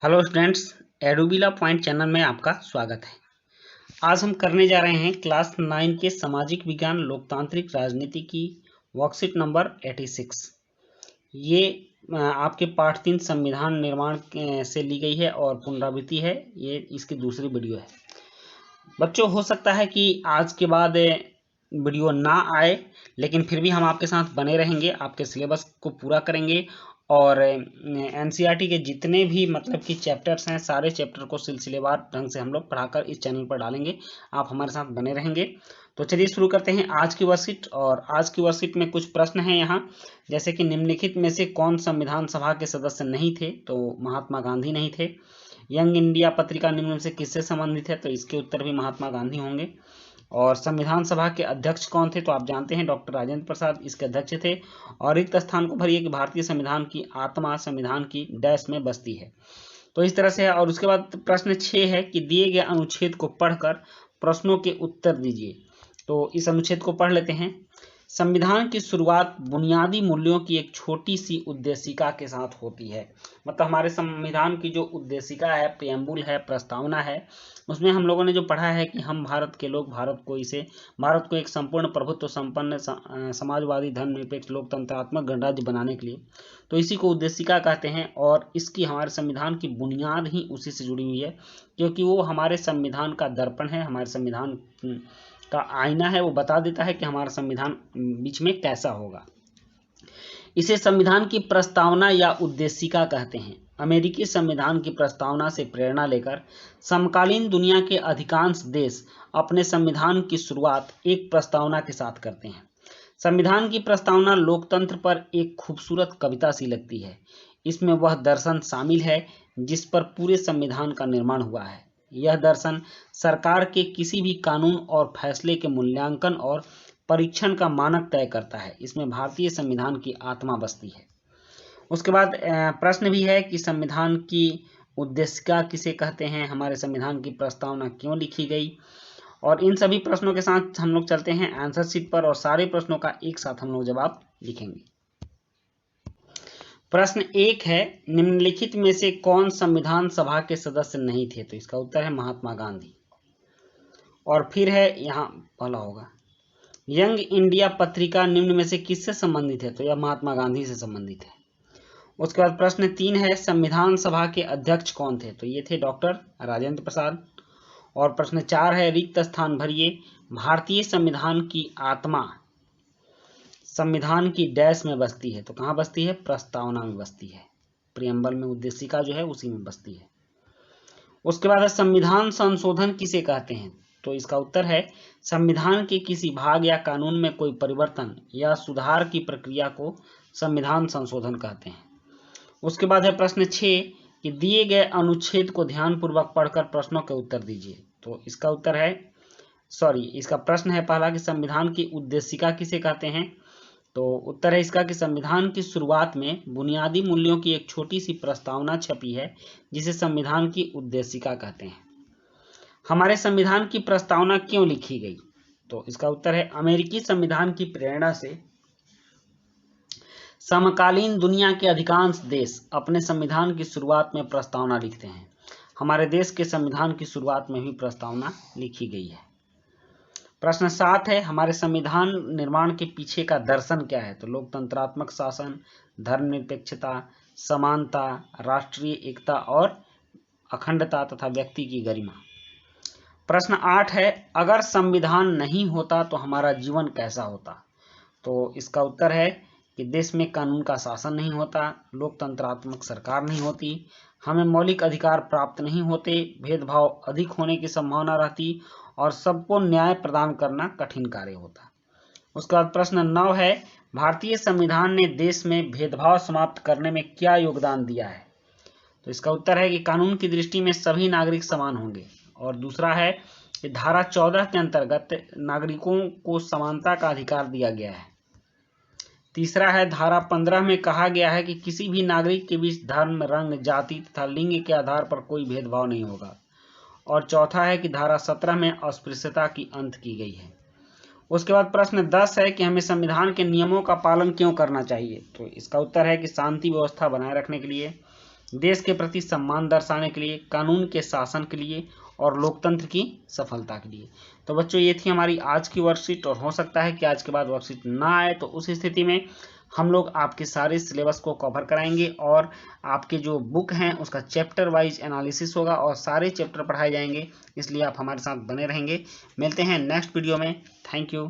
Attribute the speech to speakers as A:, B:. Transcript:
A: Hello students, एडुबिला point channel में आपका स्वागत है। आज हम करने जा रहे हैं क्लास 9 के सामाजिक विज्ञान लोकतांत्रिक राजनीति की वर्कशीट नंबर 86। ये आपके पाठ 3 संविधान निर्माण से ली गई है और पुनरावृत्ति है। ये इसकी दूसरी वीडियो है। बच्चों, हो सकता है कि आज के बाद वीडियो ना आए, लेकिन फिर भी हम आपके साथ बने रहेंगे, आपके सिलेबस को पूरा करेंगे और एनसीईआरटी के जितने भी मतलब कि चैप्टर्स हैं, सारे चैप्टर को सिलसिलेवार ढंग से हम लोग पढ़ाकर इस चैनल पर डालेंगे। आप हमारे साथ बने रहेंगे। तो चलिए शुरू करते हैं आज की वर्कशीट। और आज की वर्कशीट में कुछ प्रश्न हैं यहाँ, जैसे कि निम्नलिखित में से कौन संविधान सभा के सदस्य नहीं थे? तो महात्मा गांधी नहीं थे। यंग इंडिया पत्रिका निम्न में से किससे संबंधित है? तो इसके उत्तर भी महात्मा गांधी होंगे। और संविधान सभा के अध्यक्ष कौन थे? तो आप जानते हैं डॉक्टर राजेंद्र प्रसाद इसके अध्यक्ष थे। और रिक्त स्थान को भरिए कि भारतीय संविधान की आत्मा संविधान की डैश में बसती है। तो इस तरह से है। और उसके बाद प्रश्न 6 है कि दिए गए अनुच्छेद को पढ़कर प्रश्नों के उत्तर दीजिए। तो इस अनुच्छेद को पढ़ लेते हैं। संविधान की शुरुआत बुनियादी मूल्यों की एक छोटी सी उद्देशिका के साथ होती है। मतलब हमारे संविधान की जो उद्देशिका है, प्रियम्बुल है, प्रस्तावना है, उसमें हम लोगों ने जो पढ़ा है कि हम भारत के लोग भारत को एक संपूर्ण प्रभुत्व संपन्न समाजवादी धर्मनिरपेक्ष लोकतंत्रात्मक गणराज्य बनाने के लिए, तो इसी को उद्देशिका कहते हैं। और इसकी हमारे संविधान की बुनियाद ही उसी से जुड़ी हुई है, क्योंकि वो हमारे संविधान का दर्पण है, हमारे संविधान का आईना है। वो बता देता है कि हमारा संविधान बीच में कैसा होगा। इसे संविधान की प्रस्तावना या उद्देशिका कहते हैं। अमेरिकी संविधान की प्रस्तावना से प्रेरणा लेकर समकालीन दुनिया के अधिकांश देश अपने संविधान की शुरुआत एक प्रस्तावना के साथ करते हैं। संविधान की प्रस्तावना लोकतंत्र पर एक खूबसूरत कविता सी लगती है। इसमें वह दर्शन शामिल है जिस पर पूरे संविधान का निर्माण हुआ है। यह दर्शन सरकार के किसी भी कानून और फैसले के मूल्यांकन और परीक्षण का मानक तय करता है। इसमें भारतीय संविधान की आत्मा बसती है। उसके बाद प्रश्न भी है कि संविधान की उद्देशिका किसे कहते हैं, हमारे संविधान की प्रस्तावना क्यों लिखी गई। और इन सभी प्रश्नों के साथ हम लोग चलते हैं आंसर शीट पर और सारे प्रश्नों का एक साथ हम लोग जवाब लिखेंगे। प्रश्न 1 है, निम्नलिखित में से कौन संविधान सभा के सदस्य नहीं थे? तो इसका उत्तर है महात्मा गांधी। और फिर है यहाँ पहला होगा, यंग इंडिया पत्रिका निम्न में से किससे संबंधित है? तो यह महात्मा गांधी से संबंधित है। उसके बाद प्रश्न 3 है, संविधान सभा के अध्यक्ष कौन थे? तो ये थे डॉक्टर राजेंद्र प्रसाद। और प्रश्न 4 है, रिक्त स्थान भरिए, भारतीय संविधान की आत्मा संविधान की डैश में बसती है। तो कहाँ बसती है? प्रस्तावना में बसती है। प्रियम्बल में उद्देशिका जो है उसी में बसती है। उसके बाद है, संविधान संशोधन किसे कहते हैं? तो इसका उत्तर है, संविधान के किसी भाग या कानून में कोई परिवर्तन या सुधार की प्रक्रिया को संविधान संशोधन कहते हैं। उसके बाद है प्रश्न 6 कि दिए गए अनुच्छेद को ध्यानपूर्वक पढ़कर प्रश्नों के उत्तर दीजिए। तो इसका उत्तर है, इसका प्रश्न है पहला कि संविधान की उद्देशिका किसे कहते हैं? तो उत्तर है इसका कि संविधान की शुरुआत में बुनियादी मूल्यों की एक छोटी सी प्रस्तावना छपी है जिसे संविधान की उद्देशिका कहते हैं। हमारे संविधान की प्रस्तावना क्यों लिखी गई? तो इसका उत्तर है, अमेरिकी संविधान की प्रेरणा से समकालीन दुनिया के अधिकांश देश अपने संविधान की शुरुआत में प्रस्तावना लिखते हैं। हमारे देश के संविधान की शुरुआत में भी प्रस्तावना लिखी गई है। प्रश्न 7 है, हमारे संविधान निर्माण के पीछे का दर्शन क्या है? तो लोकतंत्रात्मक शासन, धर्मनिरपेक्षता, समानता, राष्ट्रीय एकता और अखंडता तथा व्यक्ति की गरिमा। प्रश्न 8 है, अगर संविधान नहीं होता तो हमारा जीवन कैसा होता? तो इसका उत्तर है कि देश में कानून का शासन नहीं होता, लोकतंत्रात्मक सरकार नहीं होती, हमें मौलिक अधिकार प्राप्त नहीं होते, भेदभाव अधिक होने की संभावना रहती और सबको न्याय प्रदान करना कठिन कार्य होता। उसके बाद प्रश्न 9 है, भारतीय संविधान ने देश में भेदभाव समाप्त करने में क्या योगदान दिया है? तो इसका उत्तर है कि कानून की दृष्टि में सभी नागरिक समान होंगे। और दूसरा है कि धारा 14 के अंतर्गत नागरिकों को समानता का अधिकार दिया गया है। तीसरा है, धारा 15 में कहा गया है कि किसी भी नागरिक के बीच धर्म, रंग, जाति तथा लिंग के आधार पर कोई भेदभाव नहीं होगा। और चौथा है कि धारा 17 में अस्पृश्यता की अंत की गई है। उसके बाद प्रश्न 10 है कि हमें संविधान के नियमों का पालन क्यों करना चाहिए? तो इसका उत्तर है कि शांति व्यवस्था बनाए रखने के लिए, देश के प्रति सम्मान दर्शाने के लिए, कानून के शासन के लिए और लोकतंत्र की सफलता के लिए। तो बच्चों ये थी हमारी आज की वर्कशीट, और हो सकता है कि आज के बाद वर्कशीट ना आए, तो उस स्थिति में हम लोग आपके सारे सिलेबस को कवर कराएंगे और आपके जो बुक हैं उसका चैप्टर वाइज एनालिसिस होगा और सारे चैप्टर पढ़ाए जाएंगे। इसलिए आप हमारे साथ बने रहेंगे। मिलते हैं नेक्स्ट वीडियो में। Thank you.